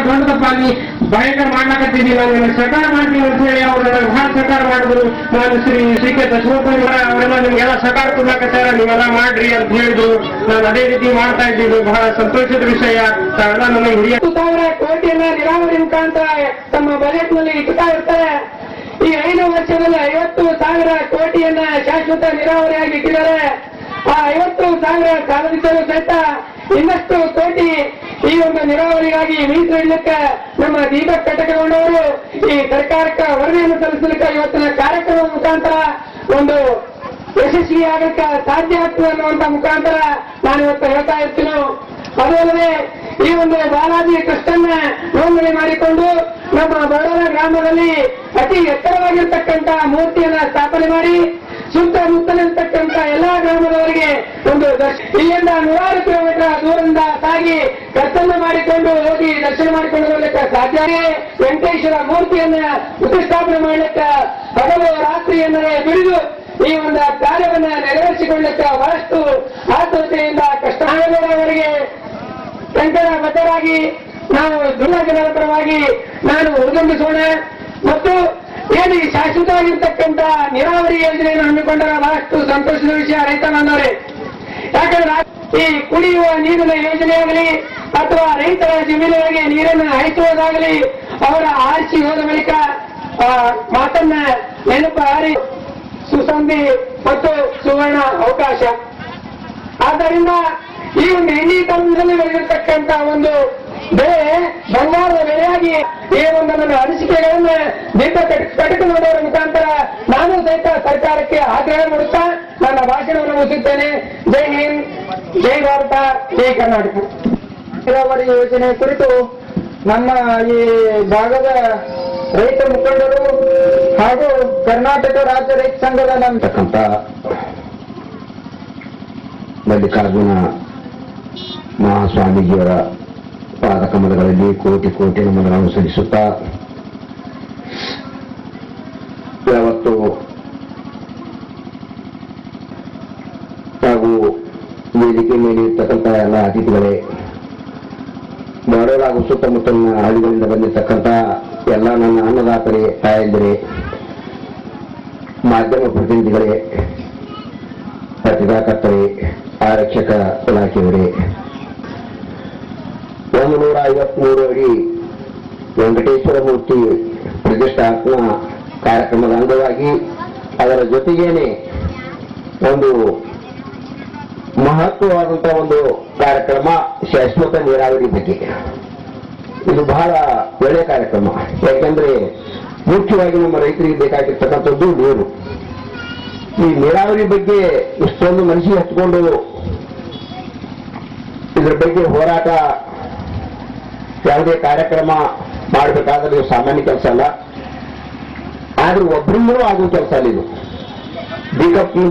ದೊಡ್ಡದಪ್ಪ ನೀ ಭಯಂಕರ ಮಾಡ್ಲಾಕತ್ತಿದ್ದಿ, ನಾನು ಸರ್ಕಾರ ಮಾಡ್ತೀನಿ ಅಂತ ಹೇಳಿ ಅವ್ರು ನನಗೆ ಭಾಳ ಸರ್ಕಾರ ಮಾಡಿದ್ರು. ನಾನು ಶ್ರೀ ಕೆ ದಶಮೂರ್ತಿ ಅವರೆಲ್ಲ ನಿಮ್ಗೆಲ್ಲ ಸರ್ಕಾರ ಕೊಡ್ಲಾಕತ್ತಾರ, ನೀವೆಲ್ಲ ಮಾಡ್ರಿ ಅಂತ ಹೇಳಿದ್ರು. ನಾನು ಅದೇ ರೀತಿ ಮಾಡ್ತಾ ಇದ್ದೀನಿ. ಬಹಳ ಸಂತೋಷದ ವಿಷಯ. ತಾವೆಲ್ಲ ನನ್ನ ಹಿರಿಯ 10,000 ಕೋಟಿಯನ್ನ ನೀರಾವರಿ ಮುಖಾಂತರ ತಮ್ಮ ಬಜೆಟ್ ನಲ್ಲಿ ಇಡ್ತಾ ಇರ್ತಾರೆ. ಈ 5 ವರ್ಷದಲ್ಲಿ 50,000 ಕೋಟಿಯನ್ನ ಶಾಶ್ವತ ನೀರಾವರಿಯಾಗಿ ಇಟ್ಟಿದ್ದಾರೆ. ಆ 50,000 ಸಾಲದಿದ್ದರೂ ಸಹಿತ ಇನ್ನಷ್ಟು ಕೋಟಿ ಈ ಒಂದು ನೀರಾವರಿಗಾಗಿ ಮೀಸಲಿಡಲಿಕ್ಕೆ ನಮ್ಮ ದೀಪಕ್ ಕಟಕಗೊಂಡವರು ಈ ಸರ್ಕಾರಕ್ಕೆ ವರದಿಯನ್ನು ಸಲ್ಲಿಸಲಿಕ್ಕೆ ಇವತ್ತಿನ ಕಾರ್ಯಕ್ರಮದ ಮುಖಾಂತರ ಒಂದು ಯಶಸ್ವಿಯಾಗಲಿಕ್ಕೆ ಸಾಧ್ಯ ಆಗ್ತದೆ ಅನ್ನುವಂತ ಮುಖಾಂತರ ನಾನು ಇವತ್ತು ಹೇಳ್ತಾ ಇರ್ತೀನಿ. ಅದು ಅಲ್ಲದೆ ಈ ಒಂದು ಬಾಲಾಜಿ ಟ್ರಸ್ಟನ್ನ ನೋಂದಣಿ ಮಾಡಿಕೊಂಡು ನಮ್ಮ ಬಡವರ ಗ್ರಾಮದಲ್ಲಿ ಅತಿ ಎತ್ತರವಾಗಿರ್ತಕ್ಕಂಥ ಮೂರ್ತಿಯನ್ನ ಸ್ಥಾಪನೆ ಮಾಡಿ ಸುತ್ತಮುತ್ತಲಿರ್ತಕ್ಕಂಥ ಎಲ್ಲಾ ಗ್ರಾಮದವರಿಗೆ ಒಂದು ಇಲ್ಲಿಂದ 100 ಕಿಲೋಮೀಟರ್ ದೂರದಿಂದ ಸಾಗಿ ದರ್ಶನ ಮಾಡಿಕೊಂಡು ಹೋಗಿ ದರ್ಶನ ಮಾಡಿಕೊಂಡು ಬರಲಿಕ್ಕೆ ಸಾಧ್ಯ. ವೆಂಕಟೇಶ್ವರ ಮೂರ್ತಿಯನ್ನ ಪ್ರತಿಷ್ಠಾಪನೆ ಮಾಡಲಿಕ್ಕೆ ಹಗಲು ರಾತ್ರಿ ಎಂದರೆ ಬಿಡಿದು ಈ ಒಂದು ಕಾರ್ಯವನ್ನ ನೆರವೇರಿಸಿಕೊಳ್ಳಲಿಕ್ಕೆ ಬಹಳಷ್ಟು ಆತುರತೆಯಿಂದ ಕಷ್ಟವರಿಗೆ ಶಂಕರ ಬದ್ಧರಾಗಿ ನಾವು ಜಿಲ್ಲಾ ಜನರ ಪರವಾಗಿ ನಾನು ಹುರಿದುಂಬಿಸೋಣ. ಮತ್ತು ಏನು ಈ ಶಾಶ್ವತವಾಗಿರ್ತಕ್ಕಂಥ ನೀರಾವರಿ ಯೋಜನೆಯನ್ನು ಹಮ್ಮಿಕೊಂಡರೆ ಬಹಳಷ್ಟು ಸಂತೋಷದ ವಿಷಯ ರೈತ ಬಾಂಧವರೇ. ಯಾಕಂದ್ರೆ ಈ ಕುಡಿಯುವ ನೀರಿನ ಯೋಜನೆಯಾಗಲಿ ಅಥವಾ ರೈತರ ಜಮೀನುಗಳಿಗೆ ನೀರನ್ನು ಹಾಯಿಸುವುದಾಗಲಿ ಅವರ ಆರಿಸಿ ಹೋದ ಬಳಿಕ ಮಾತನ್ನ ನೆನಪು ಹಾರಿ ಸುಸಂಧಿ ಮತ್ತು ಸುವರ್ಣ ಅವಕಾಶ. ಆದ್ದರಿಂದ ಈ ಒಂದು ಎಣ್ಣೆ ಕಾಲದಲ್ಲಿ ಬೆಳೆದಿರ್ತಕ್ಕಂಥ ಒಂದು ಬೆಳೆ ಬಂಗಾರದ ಬೆಳೆಯಾಗಿ ಈ ಒಂದು ನನ್ನ ಅನಿಸಿಕೆಗಳನ್ನ ದೀಪ ಕಟಕಗೊಂಡವರ ಮುಖಾಂತರ ನಾನು ಸಹಿತ ಸರ್ಕಾರಕ್ಕೆ ಆಗ್ರಹ ಮಾಡುತ್ತಾ ನನ್ನ ಭಾಷಣವನ್ನು ಮುಗಿಸುತ್ತೇನೆ. ಜೈ ಹಿಂದ್, ಜೈ ಭಾರತ, ಜೈ ಕರ್ನಾಟಕ. ನೀರಾವರಿ ಯೋಜನೆ ಕುರಿತು ನಮ್ಮ ಈ ಭಾಗದ ರೈತ ಮುಖಂಡರು ಹಾಗೂ ಕರ್ನಾಟಕ ರಾಜ್ಯ ರೈತ ಸಂಘದ ಅಂತಕ್ಕಂಥ ಮಲ್ಲಿಕಾರ್ಜುನ ಮಹಾಸ್ವಾಮೀಜಿಯವರ ಪಾದಕಮಲಗಳಲ್ಲಿ ಕೋಟಿ ಕೋಟಿ ನಮನಗಳನ್ನು ಸಲ್ಲಿಸುತ್ತಾ ಯಾವತ್ತು ಹಾಗೂ ವೇದಿಕೆ ಮೇಲೆ ಇರ್ತಕ್ಕಂಥ ಎಲ್ಲ ಅತಿಥಿಗಳೇ, ಬಾಡೋಳ ಹಾಗೂ ಸುತ್ತಮುತ್ತಲಿನ ಹಳ್ಳಿಗಳಿಂದ ಬಂದಿರತಕ್ಕಂಥ ಎಲ್ಲ ನನ್ನ ಅನ್ನದಾತರೇ, ತಾಯಂದಿರೇ, ಮಾಧ್ಯಮ ಪ್ರತಿನಿಧಿಗಳೇ, ಪತ್ರಿಕಾಕರ್ತರೇ, ಆರಕ್ಷಕ ಇಲಾಖೆಯವರೇ, 153 ಅಡಿ ವೆಂಕಟೇಶ್ವರ ಮೂರ್ತಿ ಪ್ರತಿಷ್ಠಾಪನಾ ಕಾರ್ಯಕ್ರಮದ ಅಂಗವಾಗಿ ಅದರ ಜೊತೆಗೇನೆ ಒಂದು ಮಹತ್ವವಾದಂತಹ ಒಂದು ಕಾರ್ಯಕ್ರಮ ಶಾಶ್ವತ ನೀರಾವರಿ ಬಗ್ಗೆ. ಇದು ಬಹಳ ಒಳ್ಳೆಯ ಕಾರ್ಯಕ್ರಮ. ಯಾಕೆಂದ್ರೆ ಮುಖ್ಯವಾಗಿ ನಮ್ಮ ರೈತರಿಗೆ ಬೇಕಾಗಿರ್ತಕ್ಕಂಥದ್ದು ನೀರು. ಈ ನೀರಾವರಿ ಬಗ್ಗೆ ಇಷ್ಟೊಂದು ಮನಸ್ಸಿಗೆ ಹಚ್ಚಿಕೊಂಡು ಇದರ ಬಗ್ಗೆ ಹೋರಾಟ ಯಾವುದೇ ಕಾರ್ಯಕ್ರಮ ಮಾಡಬೇಕಾದ್ರೆ ಸಾಮಾನ್ಯ ಕೆಲಸ ಅಲ್ಲ. ಆದ್ರೆ ಒಬ್ಬರಿಂದಲೂ ಆಗುವ ಕೆಲಸ ಅಲ್ಲ ಇದು.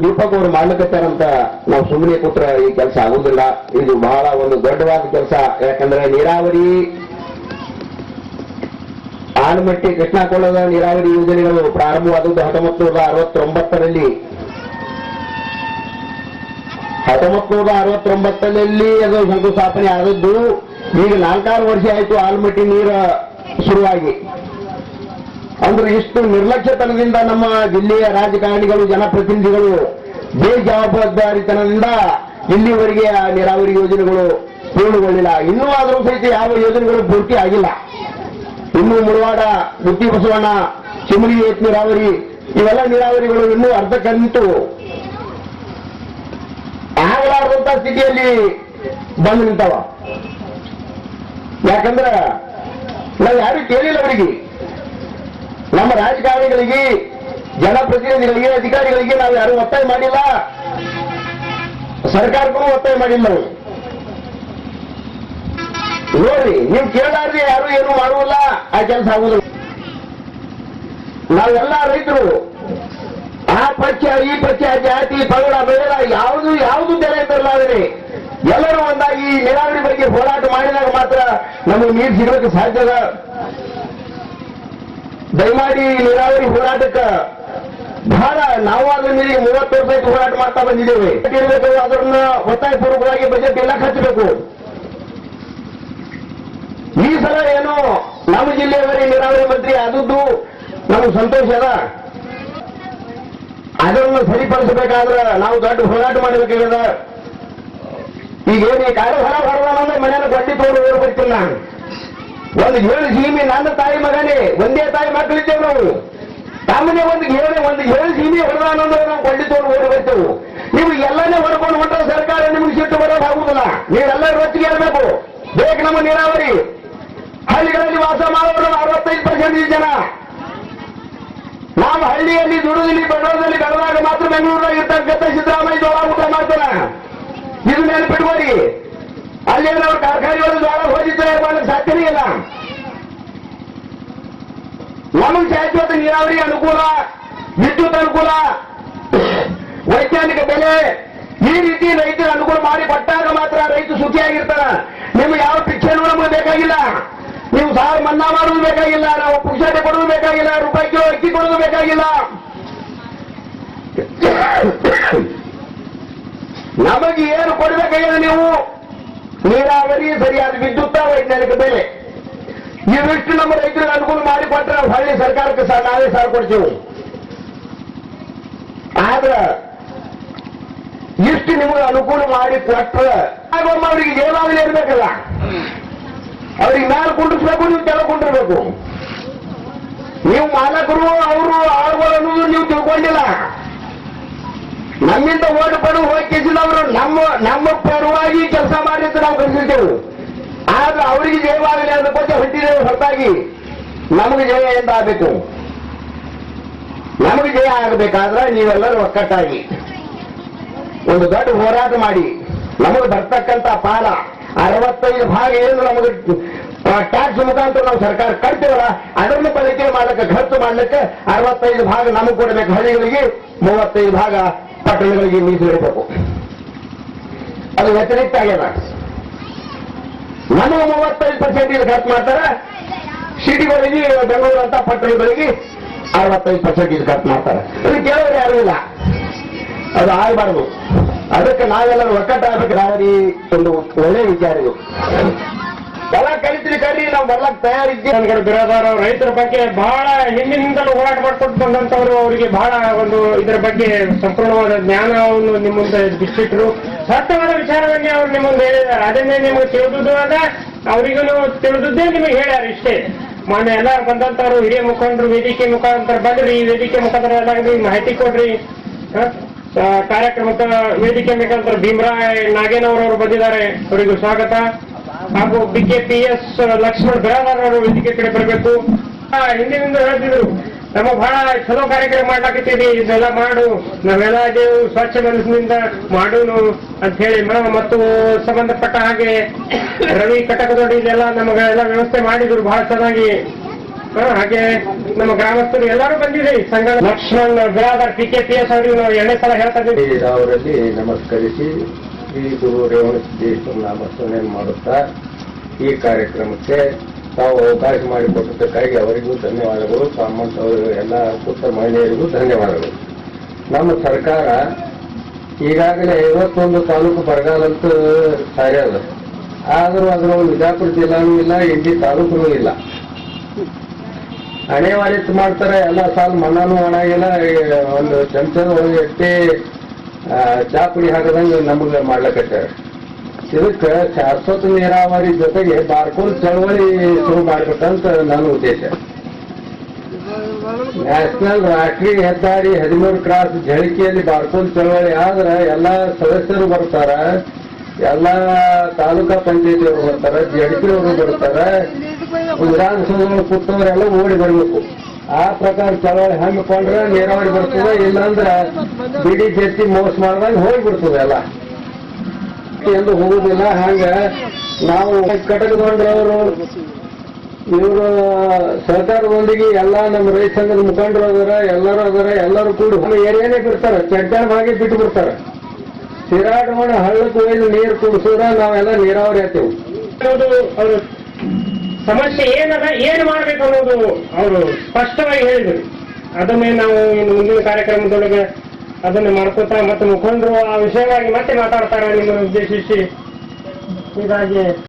ದೀಪಕ್ ಅವರು ಮಾಡ್ಲಿಕ್ಕಂತ ನಾವು ಸುಮ್ಮನೆ ಕೂತ್ರೆ ಈ ಕೆಲಸ ಆಗುದಿಲ್ಲ. ಇದು ಬಹಳ ಒಂದು ದೊಡ್ಡವಾದ ಕೆಲಸ. ಯಾಕಂದ್ರೆ ನೀರಾವರಿ ಆಲಮಟ್ಟಿ ಕೃಷ್ಣಾಕೊಳ್ಳದ ನೀರಾವರಿ ಯೋಜನೆಗಳು ಪ್ರಾರಂಭವಾದದ್ದು 1969ರಲ್ಲಿ. 1969ರಲ್ಲಿ ಅದು ಶಂಕುಸ್ಥಾಪನೆ ಆದದ್ದು. ಈಗ 4-6 ವರ್ಷ ಆಯಿತು ಆಲಮಟ್ಟಿ ನೀರು ಶುರುವಾಗಿ. ಅಂದ್ರೆ ಇಷ್ಟು ನಿರ್ಲಕ್ಷ್ಯತನದಿಂದ ನಮ್ಮ ಜಿಲ್ಲೆಯ ರಾಜಕಾರಣಿಗಳು, ಜನಪ್ರತಿನಿಧಿಗಳು ಬೇಜವಾಬ್ದಾರಿತನದಿಂದ ಇಲ್ಲಿವರೆಗೆ ಆ ನೀರಾವರಿ ಯೋಜನೆಗಳು ಪೂರ್ಣಗೊಳ್ಳಿಲ್ಲ. ಇನ್ನೂ ಆದರೂ ಸಹಿತ ಯಾವ ಯೋಜನೆಗಳು ಪೂರ್ತಿ ಆಗಿಲ್ಲ. ಇನ್ನು ಮುಳವಾಡ, ಮುತ್ತಿ ಬಸವಣ್ಣ, ಚಿಮುರಿ ಏತ್ ನೀರಾವರಿ ಇವೆಲ್ಲ ನೀರಾವರಿಗಳು ಇನ್ನೂ ಅರ್ಧಕ್ಕಂತೂ ಆಗಲಾರದಂತ ಸ್ಥಿತಿಯಲ್ಲಿ ಬಂದು ನಿಂತವ. ಯಾಕಂದ್ರೆ ನಾವು ಯಾರು ಕೇಳಿಲ್ಲ ಅವರಿಗೆ. ನಮ್ಮ ರಾಜಕಾರಣಿಗಳಿಗೆ, ಜನಪ್ರತಿನಿಧಿಗಳಿಗೆ, ಅಧಿಕಾರಿಗಳಿಗೆ ನಾವು ಯಾರು ಒತ್ತಾಯ ಮಾಡಿಲ್ಲ. ಸರ್ಕಾರಕ್ಕೂ ಒತ್ತಾಯ ಮಾಡಿಲ್ಲ ನಾವು. ನೋಡ್ರಿ, ನೀವು ಕೇಳಾರ್ರಿ ಯಾರು ಏನು ಮಾಡುವಲ್ಲ, ಆ ಕೆಲಸ ಆಗುದಿಲ್ಲ. ನಾವೆಲ್ಲ ರೈತರು ಆ ಪಕ್ಷ ಈ ಪಕ್ಷ ಜಾತಿ ಪಂಗಡ ಬೇಡ ಯಾವುದು ಬೆಲೆ ಬರಲಾದ್ರೆ ಎಲ್ಲರೂ ಒಂದಾಗಿ ನೀರಾವರಿ ಬಗ್ಗೆ ಹೋರಾಟ ಮಾಡಿದಾಗ ಮಾತ್ರ ನಮಗೆ ನೀರು ಸಿಗಲಿಕ್ಕೆ ಸಾಧ್ಯದ. ದಯಮಾಡಿ ನೀರಾವರಿ ಹೋರಾಟಕ್ಕೆ ಬಹಳ ನಾವು ಅದ್ರ ಮೇಲೆ 30 ವರ್ಷ ಹೋರಾಟ ಮಾಡ್ತಾ ಬಂದಿದ್ದೇವೆ. ಅದನ್ನ ಒತ್ತಾಯಪೂರ್ವಕವಾಗಿ ಬಜೆಟ್ ಎಲ್ಲ ಹಚ್ಚಬೇಕು. ಈ ಸಲ ಏನೋ ನಮ್ಮ ಜಿಲ್ಲೆಯವರಿಗೆ ನೀರಾವರಿ ಮಂತ್ರಿ ಆದದ್ದು ನಮಗೆ ಸಂತೋಷ ಅದ. ಅದನ್ನು ಸರಿಪಡಿಸಬೇಕಾದ್ರೆ ನಾವು ದೊಡ್ಡ ಹೋರಾಟ ಮಾಡಬೇಕಾಗ್ಯದ. ಈಗೇನು ಕಾಲ ಹೊರ ಹೊರದಾನಂದ್ರೆ ಮನೆಯನ್ನು ಗಡ್ಡಿ ತೋರು ಓಡ್ಬಿಡ್ತೀನಿ ನಾನು. ಒಂದು 7 ಸೀಮೆ ನನ್ನ ತಾಯಿ ಮಗನೇ, ಒಂದೇ ತಾಯಿ ಮಕ್ಕಳಿದ್ದೇವೆ ನಾವು. ತಮ್ಮನೆ ಒಂದು 7 ಸೀಮೆ ಹೊರದಾನಂದ್ರೆ ನಾವು ಗಡ್ಡಿ ತೋರು ಓಡಿ ಬರ್ತೇವೆ. ನೀವು ಎಲ್ಲನೇ ಹೊಡ್ಕೊಂಡು ಹೊಂಟ ಸರ್ಕಾರ ನಿಮ್ಗೆ ಸಿಟ್ಟು ಬರೋದಾಗುವುದಿಲ್ಲ. ನೀವೆಲ್ಲರೂ ರೊಚ್ಚಿಗೆ ಇರಬೇಕು. ಬೇಕು ನಮ್ಮ ನೀರಾವರಿ. ಹಳ್ಳಿಗಳಲ್ಲಿ ವಾಸ ಮಾಡೋರು 65% ಜನ. ನಾವು ಹಳ್ಳಿಯಲ್ಲಿ ದುಡಿದಲ್ಲಿ ಬೆಂಗಳೂರಲ್ಲಿ ಬೆಳೆದಾಗ ಮಾತ್ರ ಬೆಂಗಳೂರಲ್ಲಿ ಇರ್ತಕ್ಕಂಥ ಸಿದ್ದರಾಮಯ್ಯ ಜೋಳ ಊಟ ಮಾಡ್ತಾನೆ. ಇದು ನೆನಪಿಟ್ಕೊಳ್ಳಿ. ಅಲ್ಲಿ ಅವ್ರ ಕಾರ್ಖಾನೆಗಳು ಜೋಳ ಹೋಗಿದ್ರೆ ಮಾಡಕ್ಕೆ ಸಾಧ್ಯನೇ ಇಲ್ಲ. ನಮಗೆ ಶಾಶ್ವತ ನೀರಾವರಿ ಅನುಕೂಲ, ವಿದ್ಯುತ್ ಅನುಕೂಲ, ವೈಜ್ಞಾನಿಕ ಬೆಲೆ ಈ ರೀತಿ ರೈತರ ಅನುಕೂಲ ಮಾಡಿ ಕೊಟ್ಟಾಗ ಮಾತ್ರ ರೈತ ಸುಖಿಯಾಗಿರ್ತಾರ. ನಿಮ್ಗೆ ಯಾವ ಶಿಕ್ಷಣ ನಮಗೆ ಬೇಕಾಗಿಲ್ಲ. ನೀವು ಸಾಲ ಮನ್ನಾ ಮಾಡೋದು ಬೇಕಾಗಿಲ್ಲ. ನಾವು ಪುಕ್ಷಾಟೆ ಕೊಡೋದು ಬೇಕಾಗಿಲ್ಲ. ರೂಪಾಯಿ ಕಿಲೋ ಅಕ್ಕಿ ಕೊಡೋದು ಬೇಕಾಗಿಲ್ಲ. ನಮಗೆ ಏನು ಕೊಡಬೇಕಾಗಿದೆ? ನೀವು ನೀರಾವರಿ, ಸರಿಯಾದ ವಿದ್ಯುತ್, ವೈಜ್ಞಾನಿಕ ಬೆಲೆ ಇವಿಷ್ಟು ನಮ್ಮ ರೈತರಿಗೆ ಅನುಕೂಲ ಮಾಡಿಕೊಟ್ರೆ ನಾವು ಹಳ್ಳಿ ಸರ್ಕಾರಕ್ಕೆ ನಾವೇ ಸಾಲ ಕೊಡ್ತೀವಿ. ಆದ್ರೆ ಇಷ್ಟು ನಿಮಗೆ ಅನುಕೂಲ ಮಾಡಿ ಕೊಟ್ರೆ ಅವರಿಗೆ ಜಯವಾಗಲಿ ಇರಬೇಕಲ್ಲ. ಅವ್ರಿಗೆ ಮ್ಯಾಲ ಕುಂಡಿಸ್ಬೇಕು, ನೀವು ಕೆಳಗೆ ಕುಂಡಿರ್ಬೇಕು. ನೀವು ಮಾಲಕರು, ಅವರು ಆಳುಗಳು ಅನ್ನೋದು ನೀವು ತಿಳ್ಕೊಂಡಿಲ್ಲ. ನಮ್ಮಿಂದ ಓಟ್ ಪಡು ಹೋಗಿಸಿದವರು ನಮ್ಮ ಪರವಾಗಿ ಕೆಲಸ ಮಾಡಿ ಅಂತ ನಾವು ಕಲಿಸಿದ್ದೇವೆ. ಆದ್ರೆ ಅವರಿಗೆ ಜಯವಾಗಲಿ ಅನ್ನೋದಕ್ಕೆ ಹೊಂಟಿದ್ದೇವೆ ಹೊರತಾಗಿ ನಮಗೆ ಜಯ ಎಂದು ಆಗಬೇಕು. ನಮಗೆ ಜಯ ಆಗಬೇಕಾದ್ರೆ ನೀವೆಲ್ಲರೂ ಒಕ್ಕಟ್ಟಾಗಿ ಒಂದು ದೊಡ್ಡ ಹೋರಾಟ ಮಾಡಿ ನಮಗೆ ಬರ್ತಕ್ಕಂಥ ಪಾಲ 65 ಭಾಗ ಏನು ನಮಗೆ ಟ್ಯಾಕ್ಸ್ ಮುಖಾಂತರ ನಾವು ಸರ್ಕಾರ ಕಟ್ತೀವಲ್ಲ ಅದನ್ನು ಬಳಕೆ ಮಾಡಲಿಕ್ಕೆ, ಖರ್ಚು ಮಾಡಲಿಕ್ಕೆ 65 ಭಾಗ ನಮಗೆ ಕೊಡಬೇಕು ಹಳ್ಳಿಗಳಿಗೆ, 35 ಭಾಗ ಪಟ್ಟಣಗಳಿಗೆ ಮೀಸಲಿಡಬೇಕು. ಅದು ವ್ಯತಿರಿಕ್ತ ಆಗ್ಯದ. ನಮಗೆ 35% ಇದು ಖರ್ಚು ಮಾಡ್ತಾರೆ. ಸಿಟಿಗಳಿಗೆ, ಬೆಂಗಳೂರು ಅಂತ ಪಟ್ಟಣಗಳಿಗೆ 65% ಇದು ಖರ್ಚು ಮಾಡ್ತಾರೆ. ಇದು ಕೇಳೋರು ಯಾರು ಇಲ್ಲ. ಅದು ಆಗಬಾರ್ದು. ಅದಕ್ಕೆ ನಾವೆಲ್ಲರೂ ಒಕ್ಕಟ್ಟಾಗಬೇಕು. ನಾವರಿ ಒಂದು ಒಳ್ಳೆ ವಿಚಾರ ಇದು. ಎಲ್ಲ ಕಲಿತ್ರಿ ಕರಿ, ನಾವು ಬರ್ಲಕ್ಕೆ ತಯಾರಿದ್ದೇವೆ. ಬಿರಾದಾರ ರೈತರ ಬಗ್ಗೆ ಬಹಳ ಹಿಂದಿನಿಂದಲೂ ಹೋರಾಟ ಮಾಡ್ಕೊಂಡು ಬಂದಂತವರು, ಅವರಿಗೆ ಬಹಳ ಒಂದು ಇದರ ಬಗ್ಗೆ ಸಂಪೂರ್ಣವಾದ ಜ್ಞಾನವನ್ನು ನಿಮ್ಮ ಮುಂದೆ ಬಿಚ್ಚಿಟ್ರು. ಸತ್ಯವಾದ ವಿಚಾರವನ್ನೇ ಅವರು ನಿಮ್ಮ ಮುಂದೆ ಹೇಳಿದ್ದಾರೆ. ಅದನ್ನೇ ನಿಮಗೆ ತಿಳಿದುದು ಅದ, ಅವರಿಗೂ ತಿಳಿದುದೇ ನಿಮಗೆ ಹೇಳ್ಯಾರ. ಇಷ್ಟೇ ಮೊನ್ನೆ ಎಲ್ಲ ಬಂದಂತವ್ರು ಹಿರಿಯ ಮುಖಂಡರು ವೇದಿಕೆ ಮುಖಾಂತರ ಬಂದ್ರಿ. ಈ ವೇದಿಕೆ ಮುಖಾಂತರ ಎಲ್ಲ ಮಾಹಿತಿ ಕೊಡ್ರಿ. ಕಾರ್ಯಕ್ರಮದ ವೇದಿಕೆ ಮುಖಾಂತರ ಭೀಮರಾಯ್ ನಾಗೇನವರವರು ಬಂದಿದ್ದಾರೆ, ಅವರಿಗೂ ಸ್ವಾಗತ. ಹಾಗೂ BKPS ಲಕ್ಷ್ಮಣ್ ಬಿರಾದಾರ್ ಅವರು ವೇದಿಕೆ ಕಡೆ ಬರಬೇಕು. ಹಿಂದಿನಿಂದ ಹೇಳ್ತಿದ್ರು, ನಮ್ಮ ಬಹಳ ಚಲೋ ಕಾರ್ಯಕ್ರಮ ಮಾಡ್ಲಾಕತ್ತೀವಿ, ಇದೆಲ್ಲ ಮಾಡು, ನಾವೆಲ್ಲ ಇದೇವು ಸ್ವಚ್ಛ ಮನಸ್ಸಿನಿಂದ ಮಾಡೋನು ಅಂತ ಹೇಳಿ. ಮತ್ತು ಸಂಬಂಧಪಟ್ಟ ಹಾಗೆ ರವಿ ಕಟಕದೊಡ್ಡಿ ಇದೆಲ್ಲ ನಮಗೆಲ್ಲ ವ್ಯವಸ್ಥೆ ಮಾಡಿದ್ರು ಬಹಳ ಚೆನ್ನಾಗಿ. ಹಾಗೆ ನಮ್ಮ ಗ್ರಾಮಸ್ಥರು ಎಲ್ಲರೂ ಬಂದಿದೆ. ಸಂಘ ಲಕ್ಷ್ಮಣ್ ಬಿರಾದಾರ್ BKPS ಅವರಿಗೆ ನಾವು 2ನೇ ಸಲ ಹೇಳ್ತಾ ಇದ್ದೀವಿ. ಅವರಲ್ಲಿ ನಮಸ್ಕರಿಸಿ ಶ್ರೀ ಗುರು ರೇವಣಸಿದ್ದೇಶ್ವರ ನಾಮಸ್ಮರಣೆ ಮಾಡುತ್ತಾ ಈ ಕಾರ್ಯಕ್ರಮಕ್ಕೆ ತಾವು ಅವಕಾಶ ಮಾಡಿಕೊಟ್ಟದಕ್ಕಾಗಿ ಅವರಿಗೂ ಧನ್ಯವಾದಗಳು. ಸಾಮಂತ್ ಅವರು ಎಲ್ಲ ಪುಟ್ಟ ಮಹಿಳೆಯರಿಗೂ ಧನ್ಯವಾದಗಳು. ನಮ್ಮ ಸರ್ಕಾರ ಈಗಾಗಲೇ 51 ತಾಲೂಕು ಬರಗಾಲಂತೂ ಸಾರ್ಯದ. ಆದರೂ ಅದರ ವಿಜಾಪುರ ಜಿಲ್ಲಾನೂ ಇಲ್ಲ, ಇಂಡಿ ತಾಲೂಕು ಇಲ್ಲ. ಹಣೆವಾರಿತ್ತು ಮಾಡ್ತಾರೆ, ಎಲ್ಲ ಸಾಲ ಮಣ್ಣಾನು ಒಣಗಿಲ್ಲ. ಒಂದು ಚಮಚದ ಒಳಗೆ ಎಟ್ಟಿ ಚಾ ಪುಡಿ ಹಾಕದಂಗೆ ನಮಗೆ ಮಾಡ್ಲಕತ್ತಾರೆ. ಇದಕ್ಕೆ ಶಾಶ್ವತ ನೀರಾವರಿ ಜೊತೆಗೆ ಬಾರ್ಕೋಲ್ ಚಳವಳಿ ಶುರು ಮಾಡ್ಬೇಕಂತ ನನ್ನ ಉದ್ದೇಶ. ನ್ಯಾಷನಲ್ ರಾಷ್ಟ್ರೀಯ ಹೆದ್ದಾರಿ 13 ಕ್ರಾಸ್ ಜಳಿಕೆಯಲ್ಲಿ ಬಾರ್ಕೋಲ್ ಚಳವಳಿ ಆದ್ರೆ ಎಲ್ಲ ಸದಸ್ಯರು ಬರ್ತಾರ, ಎಲ್ಲ ತಾಲೂಕಾ ಪಂಚಾಯತಿಯವರು ಬರ್ತಾರೆ, ಜಡ್ಪಿಯವರು ಬರ್ತಾರೆ, ವಿಧಾನಸೌಧ ಕೂತವರೆಲ್ಲ ಓಡಿ ಬರಬೇಕು. ಆ ಪ್ರಕಾರ ಚಳವಳಿ ಹಮ್ಮಿಕೊಂಡ್ರೆ ನೀರಾವರಿ ಬರ್ತದೆ. ಇಲ್ಲಾಂದ್ರೆ ಬಿಡಿ ಜೆತ್ತಿ ಮೋಸ ಮಾಡಿದಾಗ ಹೋಗ್ಬಿಡ್ತದೆ. ಎಲ್ಲ ಎಂದು ಹೋಗುದಿಲ್ಲ. ಹಂಗ ನಾವು ಕಟಕದೊಂಡ್ರವರು ಇವರು ಸಹಕಾರದೊಂದಿಗೆ ಎಲ್ಲ ನಮ್ಮ ರೈತ ಸಂಘದ ಮುಖಂಡರು ಅದರ, ಎಲ್ಲರೂ ಅದರ, ಎಲ್ಲರೂ ಕೂಡಿ ಏರಿಯಾನೇ ಬಿಡ್ತಾರೆ, ಚಡ್ಡಾಣ ಹಾಗೆ ಬಿಟ್ಟು ಬಿಡ್ತಾರೆ. ಸಿರಾಡೋಣ ಹಳ್ಳಕ್ಕೆ ಒಯ್ದು ನೀರು ಕುಡಿಸಿದ್ರೆ ನಾವೆಲ್ಲ ನೀರಾವರಿ ಆಗ್ತೇವೆ. ಅವರು ಸಮಸ್ಯೆ ಏನದ, ಏನು ಮಾಡ್ಬೇಕು ಅನ್ನೋದು ಅವರು ಸ್ಪಷ್ಟವಾಗಿ ಹೇಳಿದರು. ಅದನ್ನೇ ನಾವು ಇನ್ನು ಮುಂದಿನ ಕಾರ್ಯಕ್ರಮದೊಳಗೆ ಅದನ್ನು ಮಾಡ್ಕೋತಾ ಮತ್ತೆ ಮುಖಂಡರು ಆ ವಿಷಯವಾಗಿ ಮತ್ತೆ ಮಾತಾಡ್ತಾರೆ ನಿಮ್ಮನ್ನು ಉದ್ದೇಶಿಸಿ. ಹೀಗಾಗಿ